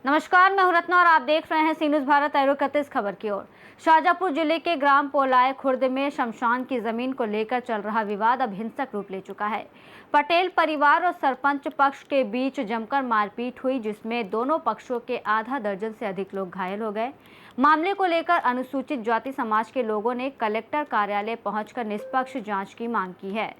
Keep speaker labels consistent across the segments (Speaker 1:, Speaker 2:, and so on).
Speaker 1: नमस्कार, मैं हूं रत्ना और आप देख रहे हैं सी न्यूज़ भारत। 31 खबर की ओर। शाजापुर जिले के ग्राम पोलाय खुर्द में शमशान की जमीन को लेकर चल रहा विवाद अब हिंसक रूप ले चुका है। पटेल परिवार और सरपंच पक्ष के बीच जमकर मारपीट हुई, जिसमें दोनों पक्षों के आधा दर्जन से अधिक लोग घायल हो गए। मामले को लेकर अनुसूचित जाति समाज के लोगों ने कलेक्टर कार्यालय पहुंचकर निष्पक्ष जांच की मांग की है।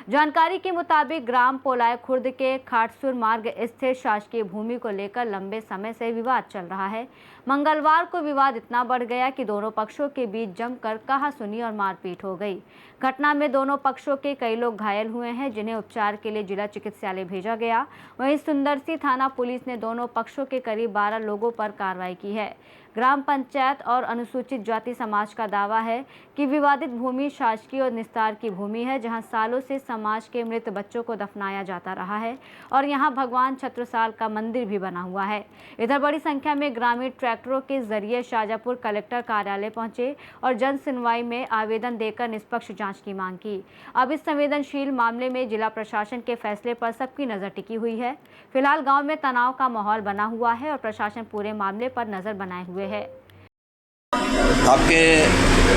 Speaker 1: जानकारी के मुताबिक ग्राम पोलाय खुर्द के खाटसुर मार्ग स्थित शासकीय भूमि को लेकर लंबे समय से विवाद चल रहा है। मंगलवार को विवाद इतना बढ़ गया कि दोनों पक्षों के बीच जमकर कहासुनी और मारपीट हो गई। घटना में दोनों पक्षों के कई लोग घायल हुए हैं, जिन्हें उपचार के लिए जिला चिकित्सालय भेजा गया। वहीं सुंदरसी थाना पुलिस ने दोनों पक्षों के करीब 12 लोगों पर कार्रवाई की है। ग्राम पंचायत और अनुसूचित जाति समाज का दावा है कि विवादित भूमि शासकीय और निस्तार की भूमि है, जहां सालों से समाज के मृत बच्चों को दफनाया जाता रहा है और यहां भगवान छत्रसाल का मंदिर भी बना हुआ है। इधर बड़ी संख्या में ग्रामीण ट्रैक्टरों के जरिए शाजापुर कलेक्टर कार्यालय पहुंचे और जन सुनवाई में आवेदन देकर निष्पक्ष जांच की मांग की। अब इस संवेदनशील मामले में जिला प्रशासन के फैसले पर सबकी नजर टिकी हुई है। फिलहाल गाँव में तनाव का माहौल बना हुआ है और प्रशासन पूरे मामले पर नजर बनाए हुए है।
Speaker 2: आपके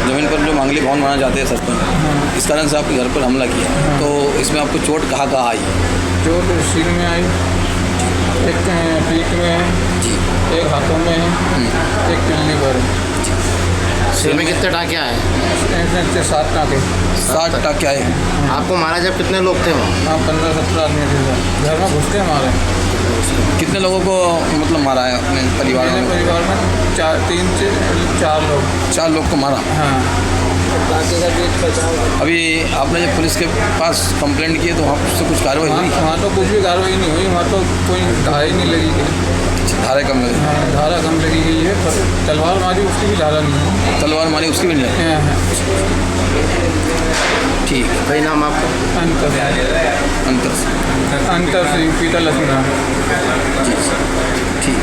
Speaker 2: ज़मीन पर जो मांगली भवन बनाना चाहते हैं सरपंच, इस कारण से आपके घर पर हमला किया, तो इसमें आपको चोट कहाँ आई?
Speaker 3: चोट सिर में आई, एक पीठ में है जी, एक हाथों में है, एक पिल्ली पर है।
Speaker 4: सिर में कितने टाँके आए?
Speaker 3: 7 टाँके।
Speaker 2: 7 टाँके आए।
Speaker 4: आपको मारा जब कितने लोग थे वहाँ?
Speaker 3: हाँ, 15-17 आदमी थे। घर में घुस के मारे।
Speaker 2: कितने लोगों को मतलब मारा है अपने परिवार में?
Speaker 3: 3 से 4 लोग।
Speaker 2: 4 लोग को मारा।
Speaker 3: हाँ।
Speaker 2: अभी आपने जब पुलिस के पास कंप्लेंट की है तो वहाँ से कुछ कार्रवाई हुई?
Speaker 3: वहाँ तो कुछ भी कार्रवाई नहीं हुई, वहाँ तो कोई धारा ही नहीं लगी गई।
Speaker 2: धारा कम लगी?
Speaker 3: हाँ, धारा कम लगी गई है, पर तलवार मारी उसकी भी धारा नहीं है।
Speaker 2: तलवार मारी उसकी भी नहीं है? ठीक।
Speaker 4: कई नाम आपका?
Speaker 3: अंतर से यूपी का लखनऊ।
Speaker 2: ठीक।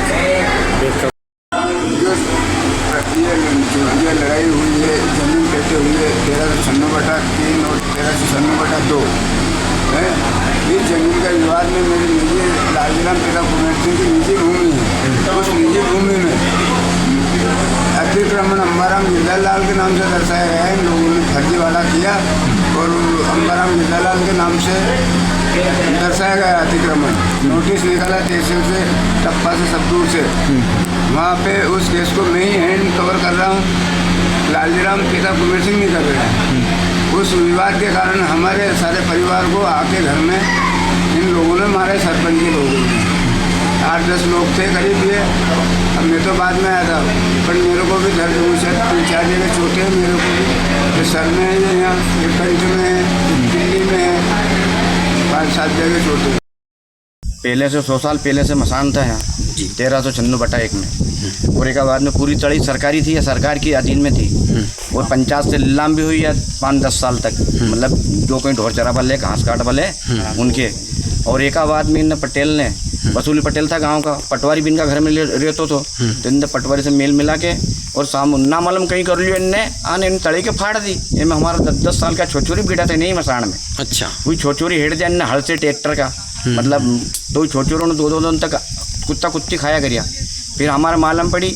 Speaker 5: ये लड़ाई हुई है, जमीन कहते हुई है 1396/3 और 1396/2 है। इस जमीन का विवाद में मेरे निजी लालजीराम पिता कुमार सिंह की निजी भूमि है। उस निजी भूमि में अतिक्रमण अंबाराम जिंदालाल के नाम से दर्शाया गया है। इन लोगों ने फर्जीवाड़ा किया और अंबाराम जिंदालाल के नाम से दर्शाया गया अतिक्रमण। नोटिस निकाला तहसील से, टप्पा से, सबदूर से। वहाँ पे उस केस को मैं ही हैंड कवर कर रहा हूँ, लालजीराम पिता कुमार सिंह नहीं कर रहे हैं। उस विवाद के कारण हमारे सारे परिवार को आके घर में इन लोगों ने मारे, सरपंच के लोगों ने। 8-10 लोग थे करीब ये। अब मैं तो बाद में आया था, पर मेरे को भी दर्द हुई से 3-4 जगह चोटें हैं मेरे को भी। सर में है, यहाँ एक कंठ में है, दिल्ली में है, 5-7 जगह चोटें।
Speaker 4: पहले से 100 साल पहले से मसान था यहाँ 1396/1 में। और एक बाद में पूरी तड़ी सरकारी थी या सरकार की अधीन में थी, और पंचायत से नीलाम भी हुई है 5-10 साल तक। मतलब जो कोई ढोर चरा वाले, घास काट वाले उनके। और एक बाद में इन पटेल ने, वसूली पटेल था गांव का, पटवारी भी इनका घर में रहते तो इन पटवारी से मेल मिला के और शाम ना मालूम कहीं कर लियो इनने आने इन तड़े के फाड़ दी। इनमें हमारा 10 साल का छोचोरी बीड़ा थे नहीं मसान में।
Speaker 2: अच्छा।
Speaker 4: वही छोचोरी हेड़ दिया इनने हल से ट्रैक्टर का, मतलब 2 छोचोरों ने 2-2 दिन तक कुत्ता कुत्ती खाया करिया। फिर हमारा मालूम पड़ी,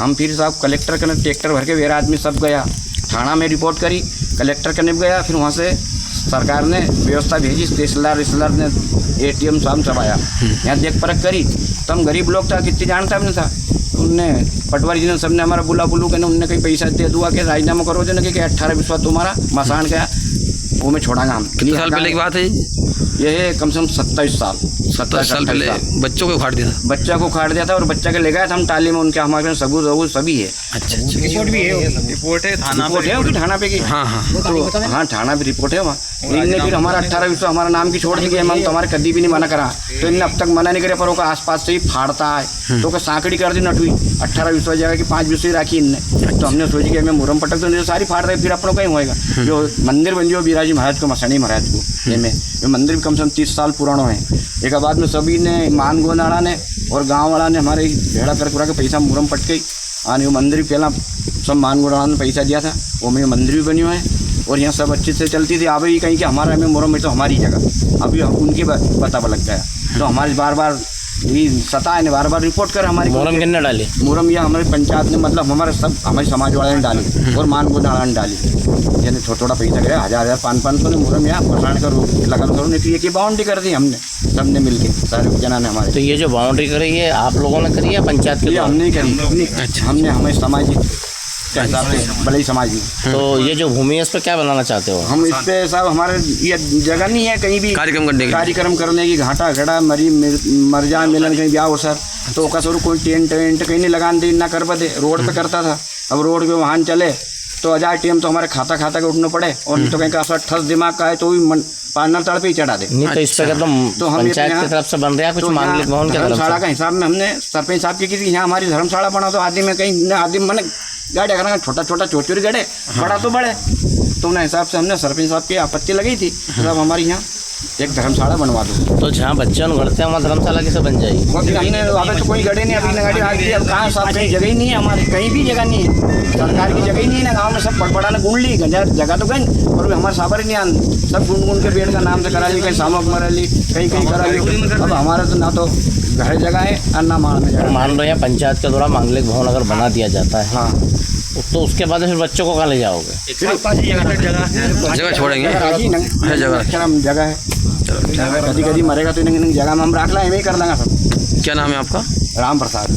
Speaker 4: हम फिर साहब कलेक्टर के ट्रैक्टर भर के वेरा आदमी सब गया, थाना में रिपोर्ट करी, कलेक्टर के गया। फिर वहाँ से सरकार ने व्यवस्था भेजी, तहसीलदार ने ATM सब आया, यहाँ देख परख करी। तो हम गरीब लोग था, कितनी जानता भी नहीं था। उनने पटवारी जी ने सबने हमारा बुला बुलू के उनने कहीं पैसा दे दुआ के राजीनामा करो जो कि 18 विश्वास तुम्हारा मसान गया वो में छोड़ांगा हम।
Speaker 2: कितने साल पहले की बात है?
Speaker 4: ये है कम से कम 27 साल।
Speaker 2: 27 साल पहले बच्चों को उखाड़ दिया था?
Speaker 4: बच्चा को उखाड़ दिया था और बच्चा के ले गया था हम टाली में। उनके हमारे सबूत वबूत सभी है।
Speaker 2: अच्छा।
Speaker 4: रिपोर्ट भी है, रिपोर्ट है थाना पे, थाना पे की। हाँ, तो थाना पे रिपोर्ट है वहाँ। इनने फिर हमारा 18 विश्व हमारा नाम की छोड़ दी कि हम तुम्हारे कभी भी नहीं मना करा। तो इनने अब तक मना नहीं करे, पर वो आसपास से ही फाड़ता है तो सांकड़ी कर दी नटुई। 18 विश्व जगह की 5 विश्व राखी इनने। तो हमने सोची कि हमें मुरम पटक तो सारी फाड़ रहे, फिर अपनों कहीं होएगा। जो मंदिर बन जो बिराजी महाराज को, मसनी महाराज को, में मंदिर भी कम से कम 30 साल पुराना है। एक बाद में सभी ने मान गोनाड़ा ने और गाँव वाला ने हमारे भेड़ा कर कुरा के पैसा मुरम पट गई आने। वो मंदिर भी पहला सब मान गोनाड़ा ने पैसा दिया था, वो में मंदिर भी बनी हुआ है। और यहाँ सब अच्छे से चलती थी। अब ही कहीं कि हमारा में मुरम है तो हमारी जगह, अभी उनके पता लग गया तो हमारी बार बार यही सता है, बार बार रिपोर्ट कर हमारी।
Speaker 6: मुरम किसने डाली?
Speaker 4: मुरम यह हमारी पंचायत ने, मतलब हमारे सब हमारे समाज वाले ने डाली और मान बुधारा ने डाली। यानी थोड़ा पैसा गया, 1000 500 ने मुरम यहाँ फसाने का लगन करो नहीं कि बाउंड्री कर दी हमने सबने मिलके, सारे जना ने हमारे।
Speaker 6: तो ये जो बाउंड्री करी है आप लोगों ने करी है पंचायत के?
Speaker 4: हमने करी। अच्छा। हमने हमारे समाज के हिसाब से भले ही समाज में।
Speaker 6: तो ये जो भूमि है इस पर क्या बनाना चाहते हो?
Speaker 4: हम इस पे साहब हमारे ये जगह नहीं है कहीं भी कार्यक्रम करने की, घाटा घड़ा मर जा मिलन कहीं ब्याह हो सर तो कसर कोई टेंट वेंट कहीं नहीं लगान दे ना कर दे, रोड पे करता था। अब रोड पे वाहन चले तो 1000 टीएम तो हमारे खाता के उठना पड़े, और नहीं तो कहीं का ठस दिमाग का है तो भी पार्नर तड़ पे ही चढ़ा दे।
Speaker 6: नहीं तो इस पे तो हम पंचायत की तरफ से बन रहा है कुछ मांगलिक भवन के
Speaker 4: धर्मशाला का हिसाब में हमने सरपंच साहब की यहाँ हमारी धर्मशाला बना तो आदमी में कहीं आदमी मैंने गाड़ी करेंगे छोटा चोचुरी गड़े, बड़ा तो बड़े, तो उन्हें हिसाब से हमने सरपंच साहब की आपत्ति लगी थी साहब हमारी यहाँ एक धर्मशाला बनवा दो।
Speaker 6: तो जहाँ बच्चे गढ़ते हैं वहाँ धर्मशाला कैसे बन जाएगी?
Speaker 4: हमने अभी तो कोई गड़े नहीं, अभी गाड़ी आ गई। अब कहाँ साहब कहीं जगह ही नहीं है हमारी, कहीं भी जगह नहीं है, सरकार की जगह ही नहीं है ना। गाँव में सब पड़पड़ा ने गुण ली जगह तो गई, और हमारे साबर ही नहीं आन, सब गुन के पेड़ का नाम से करा ली, कहीं सामक मरा ली, कहीं करा ली। अब हमारा तो ना तो घर जगह है और ना माल में जगह।
Speaker 6: मान लो यहाँ पंचायत के द्वारा मांगलिक भवन अगर बना दिया जाता है,
Speaker 4: हाँ,
Speaker 6: तो उसके बाद फिर बच्चों को कहाँ ले जाओगे?
Speaker 2: जगह छोड़ेंगे,
Speaker 4: जगह है, कभी कभी मरेगा तो इन्हें जगह में हम रख लाए, यही कर देंगे सब।
Speaker 2: क्या नाम है आपका?
Speaker 4: राम प्रसाद।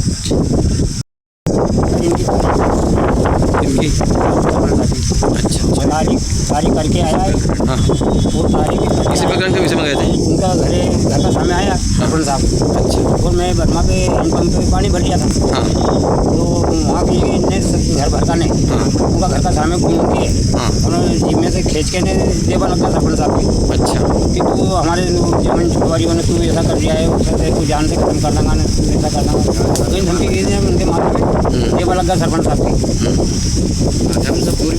Speaker 2: अच्छा,
Speaker 7: तारीख करके आया है।
Speaker 2: हाँ,
Speaker 7: वो तारीख
Speaker 2: किसी प्रकरण के विषय में गए थे?
Speaker 7: उनका घर का सामने आया सरपंच साहब।
Speaker 2: अच्छा,
Speaker 7: और मैं बदमा पे हैंडपम्प पे पानी भर लिया था,
Speaker 2: हाँ,
Speaker 7: तो वहाँ की ने घर भरता ने उनका घर का सामने घूम के
Speaker 2: हाँ,
Speaker 7: उन्होंने जीप में से खींच के ने देवा लगता सरपंच साहब की
Speaker 2: अच्छा,
Speaker 7: कि तू हमारे जमीन छुटवारी ने तू ऐसा कर दिया है, उससे तू जान से खत्म कर देगा ना, तू ऐसा कर देगा। तो इन धमकी दी उनके माथा में देवा लग गया सरपंच साहब की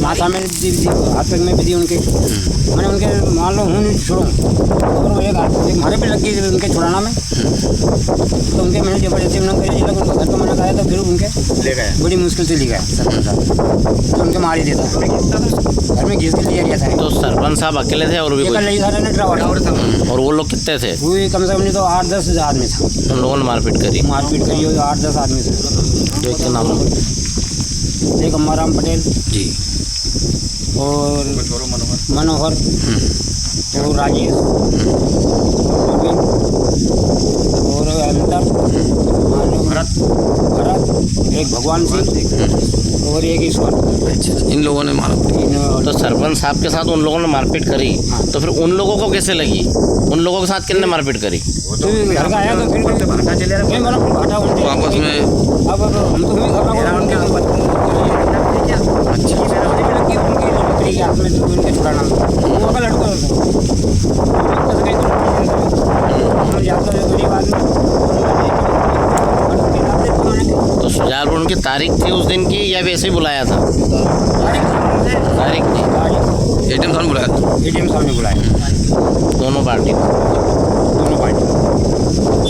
Speaker 7: माथा में हाथ पैक में भी दी उनके। मैंने उनके मान लो हूँ नहीं छोड़ूँ, और एक हमारे पे लग गई उनके छुड़ाना में, तो उनके मैंने जबरदस्ती उन्होंने कही उनका घर तो मैंने कहा तो फिर उनके ले गए, बड़ी मुश्किल से ले गए सरपंच साहब, तो उनके मार ही देता घर में घिस के लिया गया था।
Speaker 6: तो सरपंच साहब अकेले थे और भी कोई? और वो लोग कितने थे?
Speaker 7: वो कम से कम नहीं तो 8-10 आदमी था।
Speaker 6: उन लोगों ने मारपीट करी?
Speaker 7: मारपीट करी 8-10 आदमी थे।
Speaker 6: तो एक नाम
Speaker 7: एक अम्माराम पटेल
Speaker 2: जी,
Speaker 7: और मनोहर और राजेश और अंतर भरत एक भगवान सिंह और एक ईश्वर।
Speaker 2: अच्छा, इन लोगों ने मारा?
Speaker 6: तो सरपंच साहब के साथ उन लोगों ने मारपीट करी, तो फिर उन लोगों को कैसे लगी? उन लोगों के साथ किसने मारपीट करी?
Speaker 7: तो घर का आया तो फिर भाटा चले रहे, भाटा
Speaker 2: तो आपस में?
Speaker 7: अब हम तो उनके हाथ में उनके छुड़ाना वो का लड़का गरीब आदमी।
Speaker 6: तो सुजालपुर उनकी तारीख थी उस दिन की या वैसे ही बुलाया था? तारीख थी,
Speaker 2: एटीएम सामने बुलाया था?
Speaker 7: एटीएम सामने बुलाया
Speaker 6: दोनों पार्टी को।
Speaker 7: दोनों पार्टी।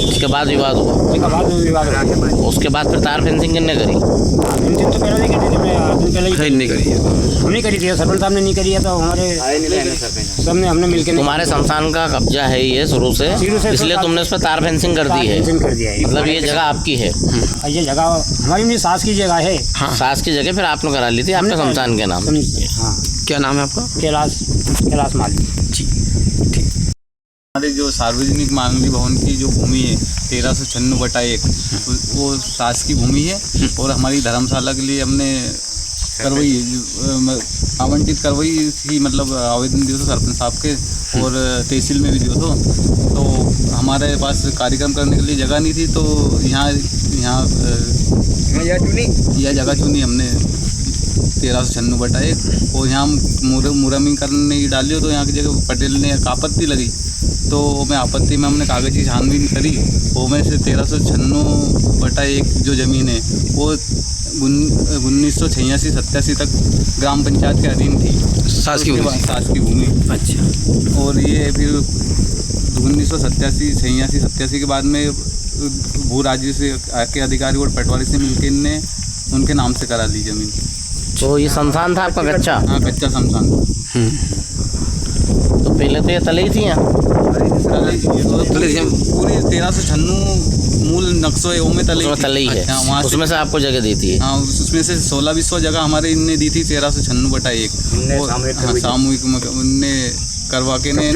Speaker 6: उसके बाद विवाद हुआ?
Speaker 7: उसके बाद विवाद हुआ।
Speaker 6: उसके बाद फिर तार फेंसिंग किसने करी?
Speaker 7: फेंसिंग तो पहले नहीं करी थी, मैं 8 दिन पहले ही
Speaker 2: नहीं करी है,
Speaker 7: हमने करी थी, सरपंच साहब ने नहीं करी है, तो हमारे सबने हमने मिलकर।
Speaker 6: तुम्हारे शमशान का कब्जा है ये शुरू से, इसलिए तुमने उस पर तार फेंसिंग कर दी है?
Speaker 7: कर दिया है,
Speaker 6: मतलब ये जगह आपकी है?
Speaker 7: ये जगह हमारी नहीं, सास की जगह है।
Speaker 6: हाँ, सास की जगह फिर आपने करा ली थी आपके शमशान के नाम?
Speaker 7: हाँ।
Speaker 2: क्या नाम है आपका?
Speaker 7: कैलाश माली।
Speaker 3: हमारे जो सार्वजनिक मांगली भवन की जो भूमि है 1396/1 वो सास की भूमि है, और हमारी धर्मशाला के लिए हमने करवाई आवंटित करवाई थी, मतलब आवेदन दिया था सरपंच साहब के, और तहसील में भी दिया था। तो हमारे पास कार्यक्रम करने के लिए जगह नहीं थी, तो यहाँ यह जगह चुनी हमने 1396/1, और यहाँ मुरमी करने की डाली, तो यहाँ की जगह पटेल ने आपत्ति लगी, तो मैं आपत्ति में हमने कागजी छानबीन करी, वो में से 1396/1 जो ज़मीन है वो 1986-87 तक ग्राम पंचायत के अधीन थी,
Speaker 2: सास की भूमि?
Speaker 3: सास की भूमि।
Speaker 2: अच्छा,
Speaker 3: और ये फिर 1987 के बाद में भू राज्य से के अधिकारी और पटवारी से मिलकर इनने उनके नाम से करा ली ज़मीन।
Speaker 6: तो ये शमशान था आपका कच्चा?
Speaker 3: हाँ, कच्चा शमशान।
Speaker 6: तो पहले तो ये तले ही थी यहाँ?
Speaker 3: पूरी 1396 मूल नक्शो है, वो में तले
Speaker 6: ही है।
Speaker 3: हाँ, वहाँ
Speaker 6: उसमें से आपको जगह दी थी?
Speaker 3: हाँ, उसमें से 1600 जगह हमारे इनने दी थी 1396/1 सामूहिक उनने करवा के ने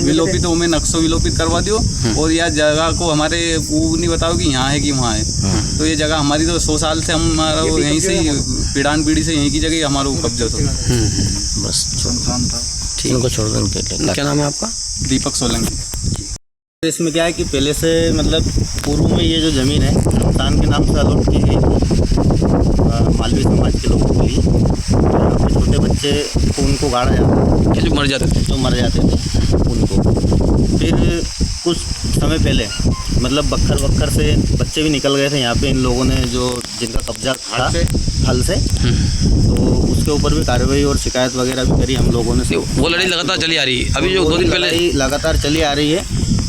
Speaker 3: विलोपित में नक्शो विलोपित करवा दियो। और यह जगह को हमारे वो नहीं बताओ कि यहाँ है कि वहाँ है। तो ये जगह हमारी तो 100 साल से हमारा यहीं से ही पीढ़ान पीढ़ी से यहीं की जगह हमारा कब्जा था।
Speaker 6: बस ठीक, उनको छोड़ दो। क्या नाम है आपका?
Speaker 3: दीपक सोलंकी।
Speaker 8: इसमें क्या है कि पहले से मतलब पूर्व में ये जो ज़मीन है शमशान के नाम से अलॉट की गई मालवी समाज के लोगों के लिए। यहाँ पे छोटे बच्चे को उनको गाड़ा जाता है,
Speaker 2: जो मर जाते थे,
Speaker 8: जो मर जाते थे उनको। फिर कुछ समय पहले मतलब बक्खर से बच्चे भी निकल गए थे यहाँ पे इन लोगों ने, जो जिनका कब्जा था हल से। तो उसके ऊपर भी कार्रवाई और शिकायत वगैरह भी करी हम लोगों ने।
Speaker 2: वो लड़ाई लगातार चली आ रही है। अभी जो 2 दिन पहले
Speaker 8: लगातार चली आ रही है।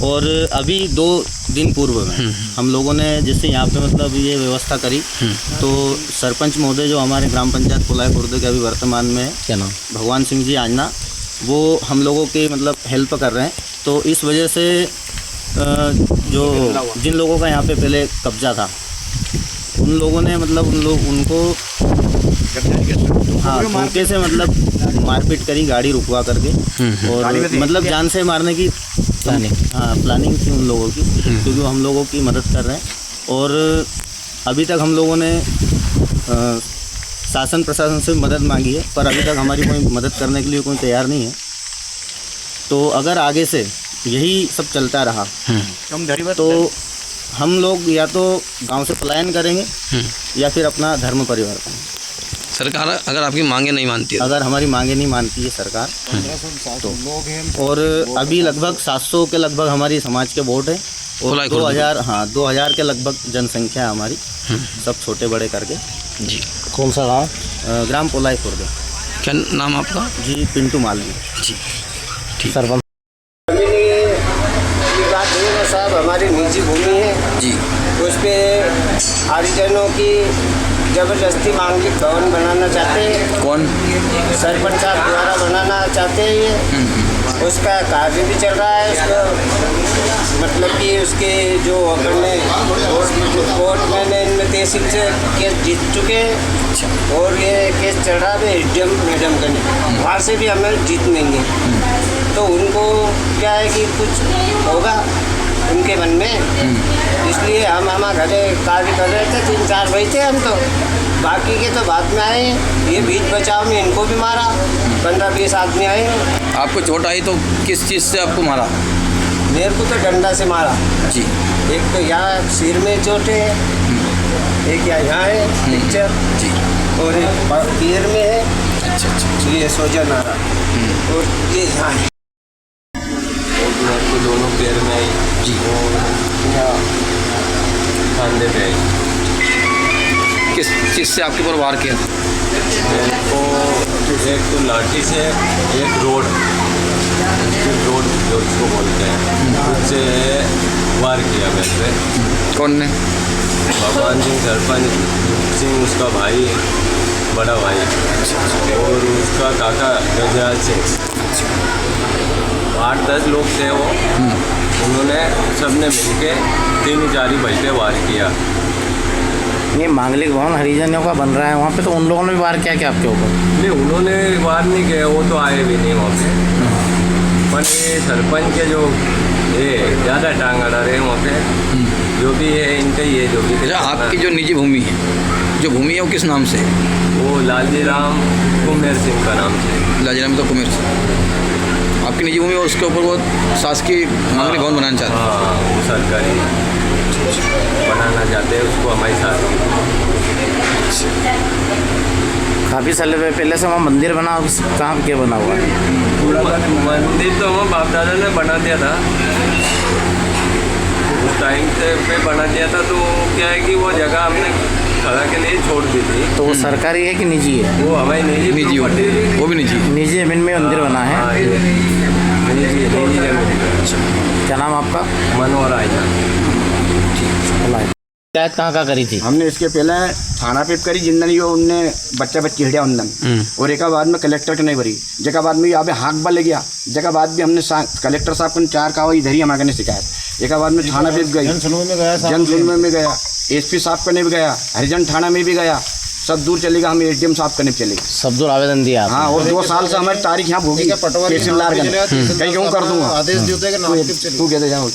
Speaker 8: और अभी 2 दिन पूर्व में हम लोगों ने जैसे यहाँ पे मतलब ये व्यवस्था करी, तो सरपंच महोदय जो हमारे ग्राम पंचायत पोलाय खुर्द के अभी वर्तमान में
Speaker 6: क्या नाम?
Speaker 8: भगवान सिंह जी आजना, वो हम लोगों के मतलब हेल्प कर रहे हैं। तो इस वजह से जो जिन लोगों का यहाँ पे पहले कब्जा था उन लोगों ने मतलब उनको हाँ धोखे से मतलब मारपीट करी, गाड़ी रुकवा करके। और मतलब जान से मारने की प्लानिंग थी उन लोगों की, क्योंकि वो हम लोगों की मदद कर रहे हैं। और अभी तक हम लोगों ने शासन प्रशासन से मदद मांगी है, पर अभी तक हमारी कोई मदद करने के लिए कोई तैयार नहीं है। तो अगर आगे से यही सब चलता रहा तो हम लोग या तो गांव से पलायन करेंगे या फिर अपना धर्म परिवर्तन।
Speaker 2: सरकार अगर आपकी मांगे नहीं मानती है,
Speaker 8: अगर हमारी मांगे नहीं मानती है सरकार तो। और अभी लगभग 700 के लगभग हमारी समाज के वोट है और 2000 के लगभग जनसंख्या है हमारी, सब छोटे बड़े करके।
Speaker 2: जी,
Speaker 6: कौन सा गाँव?
Speaker 8: ग्राम पोलाय खुर्द।
Speaker 2: क्या नाम आपका?
Speaker 8: जी, पिंटू मालवी।
Speaker 2: जी,
Speaker 6: सरपंच
Speaker 9: साहब हमारी निजी भूमि है
Speaker 2: जी,
Speaker 9: उस पर हरिजनों की ज़बरदस्ती मांगलिक भवन बनाना चाहते हैं।
Speaker 2: कौन?
Speaker 9: सरपंच साहब द्वारा बनाना चाहते हैं ये। उसका कार्य भी चल रहा है। उसको मतलब कि उसके जो अपने कोर्ट में इनमें तहसील से केस जीत चुके हैं और ये केस चल रहा है एसडीएम मैडम का, वहाँ से भी हमें जीत लेंगे। तो उनको क्या है कि कुछ होगा उनके मन में, इसलिए हम हमारे घरे कार्य कर रहे थे। 3-4 भाई थे हम, तो बाकी के तो बाद में आए। ये बीच बचाव में इनको भी मारा, 15-20 आदमी आए।
Speaker 2: आपको चोट आई तो किस चीज़ से आपको मारा?
Speaker 9: मेरे को तो डंडा से मारा
Speaker 2: जी।
Speaker 9: एक तो यहाँ सिर में चोट है, एक यहाँ है पिक्चर
Speaker 2: जी,
Speaker 9: और एक पैर में है।
Speaker 2: अच्छा,
Speaker 9: ये सोजन आ रहा और ये यहाँ है।
Speaker 10: मेरे को दोनों पैर में आई
Speaker 2: जी,
Speaker 10: और यहाँ कंधे पे आई।
Speaker 2: किस चीज़ से आपके ऊपर वार किया?
Speaker 10: मेरे को एक तो लाठी से, एक रोड जो उसको बोलते हैं उससे वार किया मेरे पे।
Speaker 2: कौन ने?
Speaker 10: भगवान सिंह सरपंच सिंह, उसका भाई, बड़ा भाई, और उसका काका गजराज सिंह। 8-10 लोग थे वो। उन्होंने सबने मिलके 3-4 भाई पे वार किया।
Speaker 6: ये मांगलिक भवन हरिजनों का बन रहा है, वहाँ पे तो उन लोगों ने भी वार किया क्या आपके ऊपर?
Speaker 10: नहीं, उन्होंने वार नहीं किया, वो तो आए भी नहीं वहाँ पे। पर ये सरपंच के जो ये ज़्यादा टांग अड़ा रहे वहाँ पे, जो भी है इनका ये जो भी।
Speaker 2: अच्छा, आपकी जो निजी भूमि है, जो भूमि है वो किस नाम से?
Speaker 10: वो लालजी राम कुमेर सिंह का नाम से।
Speaker 2: लालजी राम तो कुमेर सिंह आपकी निजी भूमि है, उसके ऊपर वो शासकीय मांगलिक भवन बनाना चाहते हैं।
Speaker 10: हाँ, वो सरकारी बनाना चाहते हैं उसको हमारे साथ।
Speaker 6: काफ़ी साल पहले से वहाँ मंदिर बना, कहाँ क्या बना हुआ है?
Speaker 10: मंदिर तो हमारे बाप दादा ने बना दिया था, उस टाइम से पे बना दिया था। तो क्या है कि वो जगह हमने खड़ा के लिए छोड़ दी थी।
Speaker 6: तो वो सरकारी है कि निजी है?
Speaker 10: वो हमारी निजी
Speaker 2: प्रॉपर्टी, वो भी निजी
Speaker 6: ज़मीन में मंदिर बना है।
Speaker 10: निजी जमीन।
Speaker 6: क्या नाम आपका?
Speaker 10: मनोहर आइना।
Speaker 6: शिकायत कहाँ करी थी?
Speaker 4: हमने इसके पहले थाना पे करी जिंदन यो उनने बच्चा बच्ची हिड़िया उन्दन और एक बाद में कलेक्टर के नहीं भरी जगह बाद में यहाँ हाक बल गया जगह बाद भी हमने कलेक्टर साहब को 4 कागज धरी हमारे ने शिकायत एक बाद में थाना पे गई जनसुनवाई में गया SP साहब करने भी गया हरिजन थाना में भी गया सब दूर चलेगा हम SDM साहब करने चले गए
Speaker 6: सब दूर आवेदन दिया
Speaker 4: हाँ और 2 साल से हमारी तारीख यहाँ भोगी तहसीलदार कहीं क्यों कर दूंगा आदेश तू कहते जाओ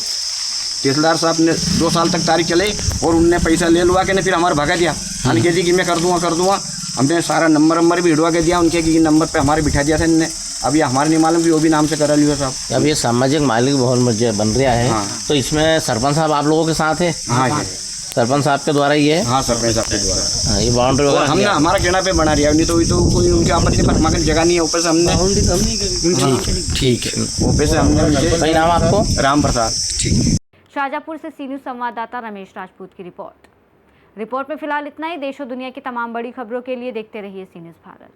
Speaker 4: तहसीलदार साहब ने 2 साल तक तारीख चले और उनने पैसा ले लुआ के ने फिर हमारे भगा दिया हाँ कह दी कि मैं कर दूंगा हमने सारा नंबर भी हिड़वा के दिया उनके कि नंबर पे हमारे बिठा दिया था इनने अब ये हमारे नहीं मालूम कि वो भी नाम से करा लिया साहब।
Speaker 6: अब ये सामाजिक मालिक भवन बन रहा है तो इसमें सरपंच साहब आप लोगों के साथ है?
Speaker 4: हाँ
Speaker 6: सरपंच साहब के द्वारा ये है?
Speaker 4: हाँ सरपंच साहब के द्वारा
Speaker 6: ये बाउंड्री वगैरह
Speaker 4: हमने हमारा कहना पे बना रिया नहीं तो कोई उनके आपत्ति पर हमारे जगह नहीं है ऊपर से हमने
Speaker 6: ठीक है
Speaker 4: ऊपर से हमने
Speaker 6: सही नाम आपको?
Speaker 4: राम प्रसाद।
Speaker 1: शाहजहाँपुर से सी न्यूज़ संवाददाता रमेश राजपूत की रिपोर्ट में फिलहाल इतना ही। देश और दुनिया की तमाम बड़ी खबरों के लिए देखते रहिए सी न्यूज़ भारत।